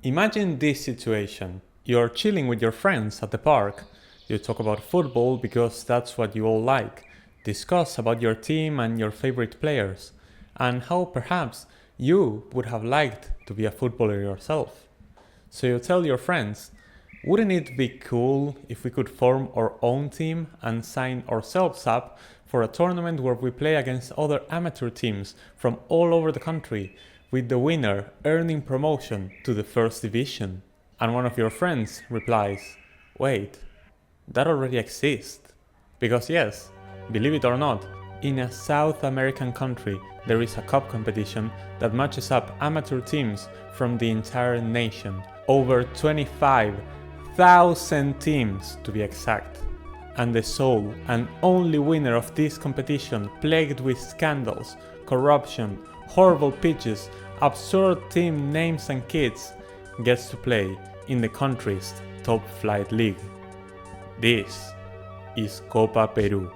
Imagine this situation. You're chilling with your friends at the park. You talk about football because that's what you all like. Discuss about your team and your favorite players, and how perhaps you would have liked to be a footballer yourself. So you tell your friends, wouldn't it be cool if we could form our own team and sign ourselves up for a tournament where we play against other amateur teams from all over the country, with the winner earning promotion to the first division? And one of your friends replies, wait, that already exists. Because yes, believe it or not, in a South American country there is a cup competition that matches up amateur teams from the entire nation. Over 25,000 teams to be exact. And the sole and only winner of this competition, plagued with scandals, corruption, horrible pitches, absurd team names and kits, gets to play in the country's top flight league. This is Copa Peru.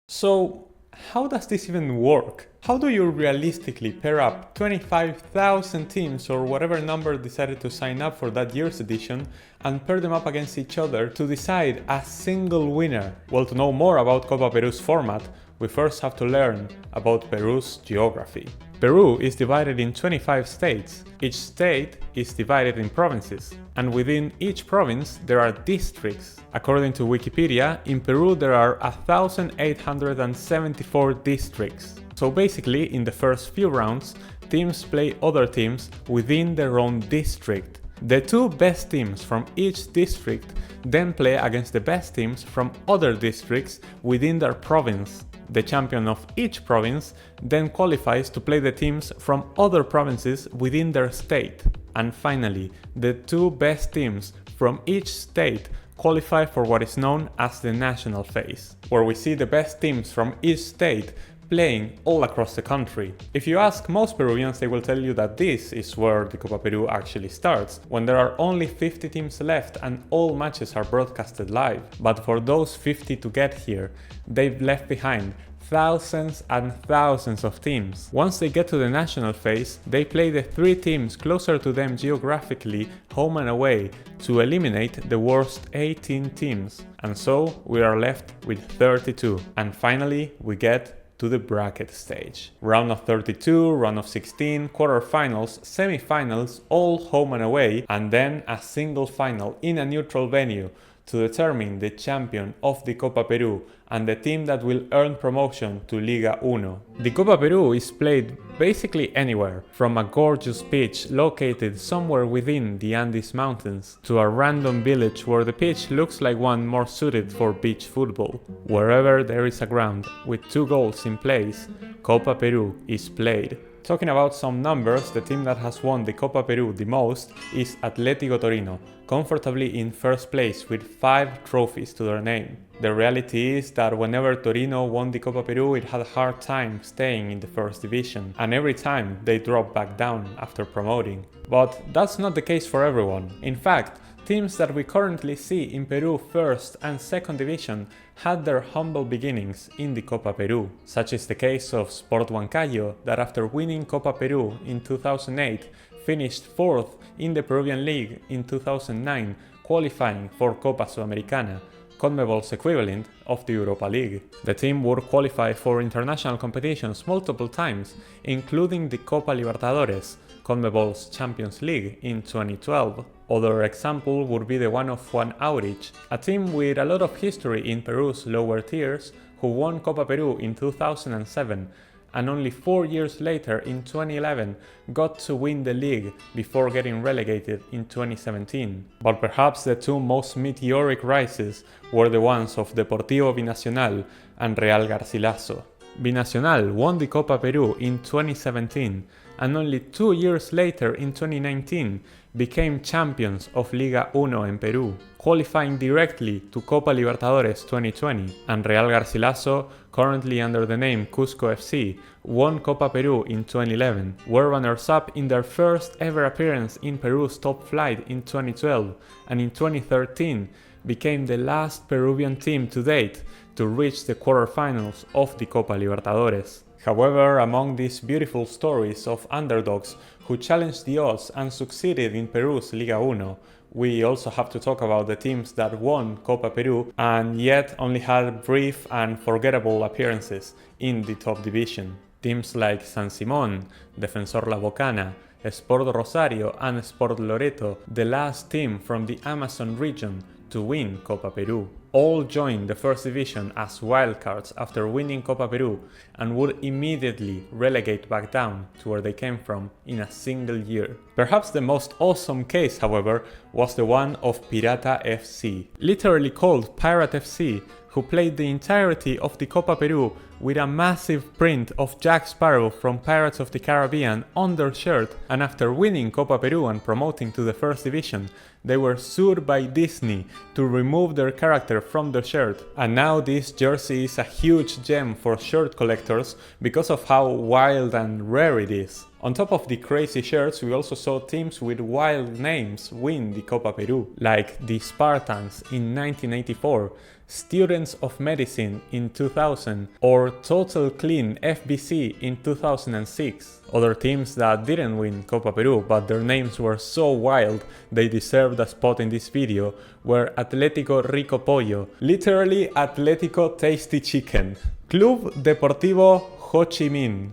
So, how does this even work? How do you realistically pair up 25,000 teams or whatever number decided to sign up for that year's edition and pair them up against each other to decide a single winner? Well, to know more about Copa Peru's format, we first have to learn about Peru's geography. Peru is divided in 25 states. Each state is divided in provinces, and within each province there are districts. According to Wikipedia, in Peru there are 1,874 districts. So basically, in the first few rounds, teams play other teams within their own district. The two best teams from each district then play against the best teams from other districts within their province. The champion of each province then qualifies to play the teams from other provinces within their state. And finally, the two best teams from each state qualify for what is known as the national phase, where we see the best teams from each state playing all across the country. If you ask most Peruvians, they will tell you that this is where the Copa Peru actually starts, when there are only 50 teams left and all matches are broadcasted live. But for those 50 to get here, they've left behind thousands and thousands of teams. Once they get to the national phase, they play the three teams closer to them geographically, home and away, to eliminate the worst 18 teams. And so we are left with 32. And finally, we get to the bracket stage. Round of 32, round of 16, quarterfinals, semifinals, all home and away, and then a single final in a neutral venue to determine the champion of the Copa Peru and the team that will earn promotion to Liga 1. The Copa Peru is played basically anywhere, from a gorgeous pitch located somewhere within the Andes Mountains to a random village where the pitch looks like one more suited for beach football. Wherever there is a ground with two goals in place, Copa Peru is played. Talking about some numbers, the team that has won the Copa Peru the most is Atlético Torino, comfortably in first place with 5 trophies to their name. The reality is that whenever Torino won the Copa Peru, it had a hard time staying in the first division, and every time they dropped back down after promoting. But that's not the case for everyone. In fact, teams that we currently see in Peru first and second division had their humble beginnings in the Copa Peru. Such is the case of Sport Huancayo, that after winning Copa Peru in 2008 finished 4th in the Peruvian League in 2009, qualifying for Copa Sudamericana, CONMEBOL's equivalent of the Europa League. The team would qualify for international competitions multiple times, including the Copa Libertadores, CONMEBOL's Champions League, in 2012. Other example would be the one of Juan Aurich, a team with a lot of history in Peru's lower tiers, who won Copa Peru in 2007 and only 4 years later, in 2011, got to win the league before getting relegated in 2017. But perhaps the two most meteoric rises were the ones of Deportivo Binacional and Real Garcilaso. Binacional won the Copa Peru in 2017, and only 2 years later, in 2019, became champions of Liga 1 in Peru, qualifying directly to Copa Libertadores 2020, and Real Garcilaso, currently under the name Cusco FC, won Copa Peru in 2011, were runners-up in their first ever appearance in Peru's top flight in 2012, and in 2013 became the last Peruvian team to date to reach the quarterfinals of the Copa Libertadores. However, among these beautiful stories of underdogs who challenged the odds and succeeded in Peru's Liga 1, we also have to talk about the teams that won Copa Peru and yet only had brief and forgettable appearances in the top division. Teams like San Simón, Defensor La Bocana, Sport Rosario and Sport Loreto, the last team from the Amazon region to win Copa Peru, all joined the first division as wildcards after winning Copa Peru and would immediately relegate back down to where they came from in a single year. Perhaps the most awesome case, however, was the one of Pirata FC, literally called Pirate FC, who played the entirety of the Copa Peru with a massive print of Jack Sparrow from Pirates of the Caribbean on their shirt, and after winning Copa Peru and promoting to the first division, they were sued by Disney to remove their character from the shirt. And now this jersey is a huge gem for shirt collectors because of how wild and rare it is. On top of the crazy shirts, we also saw teams with wild names win the Copa Peru, like the Spartans in 1984, Students of Medicine in 2000, or Total Clean FBC in 2006. Other teams that didn't win Copa Peru, but their names were so wild they deserved a spot in this video, were Atlético Rico Pollo, literally Atlético Tasty Chicken, Club Deportivo Ho Chi Minh.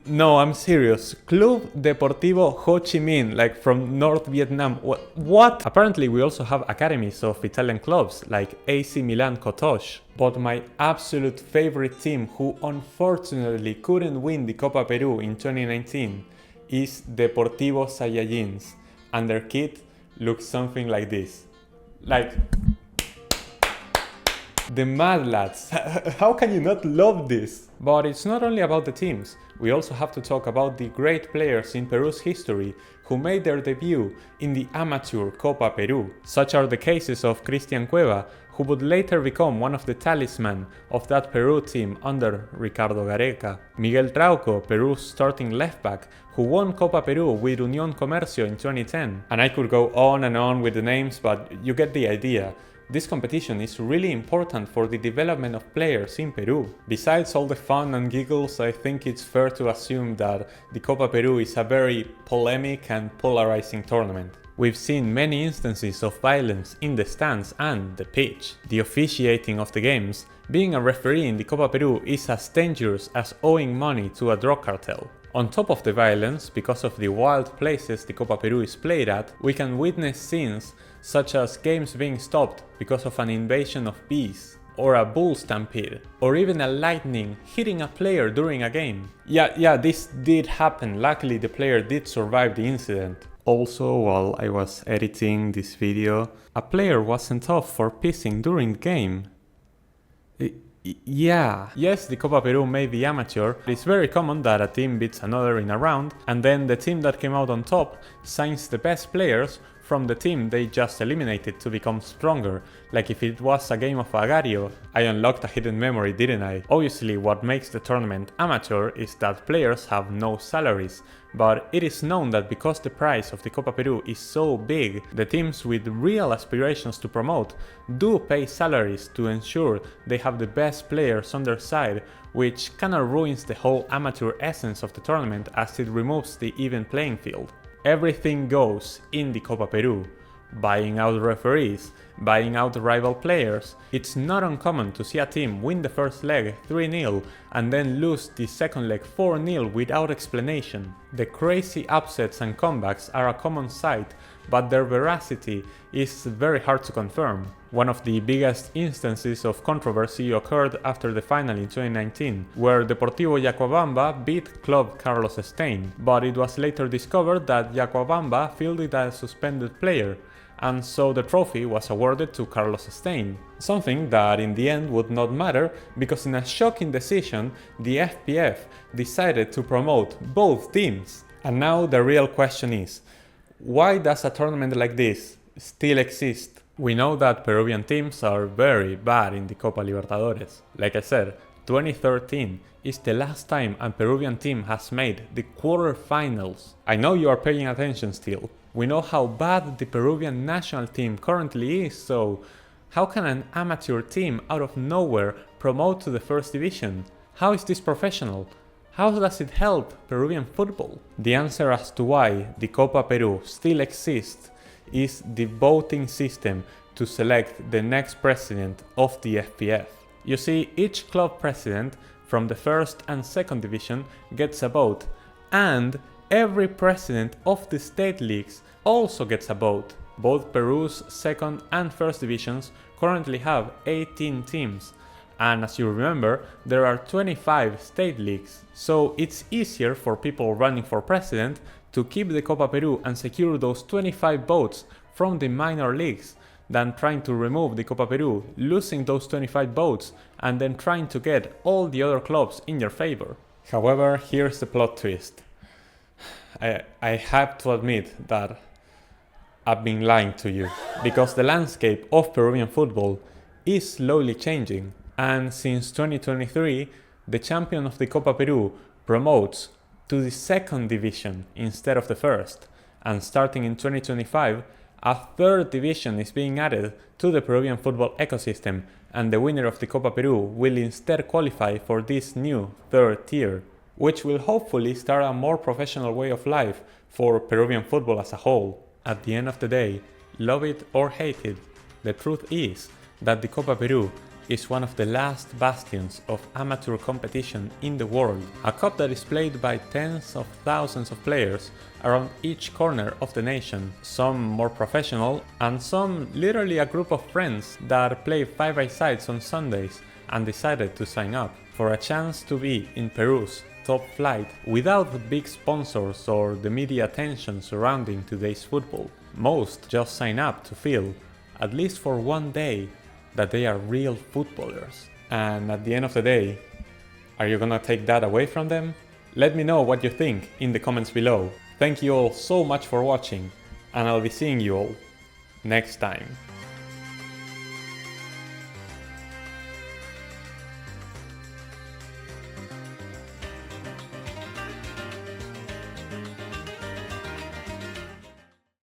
No, I'm serious. Club Deportivo Ho Chi Minh, like from North Vietnam. What? Apparently we also have academies of Italian clubs like AC Milan Kotosh. But my absolute favorite team who unfortunately couldn't win the Copa Peru in 2019 is Deportivo Saiyajins, and their kit looks something like this. Like the Mad Lads. How can you not love this? But it's not only about the teams. We also have to talk about the great players in Peru's history who made their debut in the amateur Copa Peru. Such are the cases of Cristian Cueva, who would later become one of the talisman of that Peru team under Ricardo Gareca. Miguel Trauco, Peru's starting left back, who won Copa Peru with Unión Comercio in 2010. And I could go on and on with the names, but you get the idea. This competition is really important for the development of players in Peru. Besides all the fun and giggles, I think it's fair to assume that the Copa Peru is a very polemic and polarizing tournament. We've seen many instances of violence in the stands and the pitch. The officiating of the games, being a referee in the Copa Peru is as dangerous as owing money to a drug cartel. On top of the violence, because of the wild places the Copa Peru is played at, we can witness scenes such as games being stopped because of an invasion of bees, or a bull stampede, or even a lightning hitting a player during a game. Yeah, this did happen. Luckily the player did survive the incident. Also, while I was editing this video, a player was sent off for pissing during the game. Yeah. Yes, the Copa Peru may be amateur. It's very common that a team beats another in a round, and then the team that came out on top signs the best players from the team they just eliminated to become stronger, like if it was a game of Agario. I unlocked a hidden memory, didn't I? Obviously, what makes the tournament amateur is that players have no salaries, but it is known that because the prize of the Copa Peru is so big, the teams with real aspirations to promote do pay salaries to ensure they have the best players on their side, which kinda ruins the whole amateur essence of the tournament as it removes the even playing field. Everything goes in the Copa Peru. Buying out referees, buying out rival players. It's not uncommon to see a team win the first leg 3-0 and then lose the second leg 4-0 without explanation. The crazy upsets and comebacks are a common sight, but their veracity is very hard to confirm. One of the biggest instances of controversy occurred after the final in 2019, where Deportivo Yacuabamba beat Club Carlos Stein, but it was later discovered that Yacuabamba fielded a suspended player, and so the trophy was awarded to Carlos Stein. Something that in the end would not matter, because in a shocking decision, the FPF decided to promote both teams. And now the real question is, Why does a tournament like this still exist? We know that Peruvian teams are very bad in the Copa Libertadores. Like I said, 2013 is the last time a Peruvian team has made the quarterfinals. I know you are paying attention still. We know how bad the Peruvian national team currently is, so how can an amateur team out of nowhere promote to the first division? How is this professional? How does it help Peruvian football? The answer as to why the Copa Peru still exists is the voting system to select the next president of the FPF. You see, each club president from the first and second division gets a vote, and every president of the state leagues also gets a vote. Both Peru's second and first divisions currently have 18 teams, and as you remember, there are 25 state leagues, so it's easier for people running for president to keep the Copa Peru and secure those 25 votes from the minor leagues than trying to remove the Copa Peru, losing those 25 votes, and then trying to get all the other clubs in your favor. However, here's the plot twist. I have to admit that I've been lying to you, because the landscape of Peruvian football is slowly changing, and since 2023, the champion of the Copa Peru promotes to the second division instead of the first, and starting in 2025, a third division is being added to the Peruvian football ecosystem, and the winner of the Copa Peru will instead qualify for this new third tier, which will hopefully start a more professional way of life for Peruvian football as a whole. At the end of the day, love it or hate it, the truth is that the Copa Peru is one of the last bastions of amateur competition in the world, a cup that is played by tens of thousands of players around each corner of the nation, some more professional and some literally a group of friends that play 5-a-sides on Sundays and decided to sign up for a chance to be in Peru's top flight without big sponsors or the media attention surrounding today's football. Most just sign up to feel, at least for one day, that they are real footballers. And at the end of the day, are you gonna take that away from them? Let me know what you think in the comments below. Thank you all so much for watching, and I'll be seeing you all next time.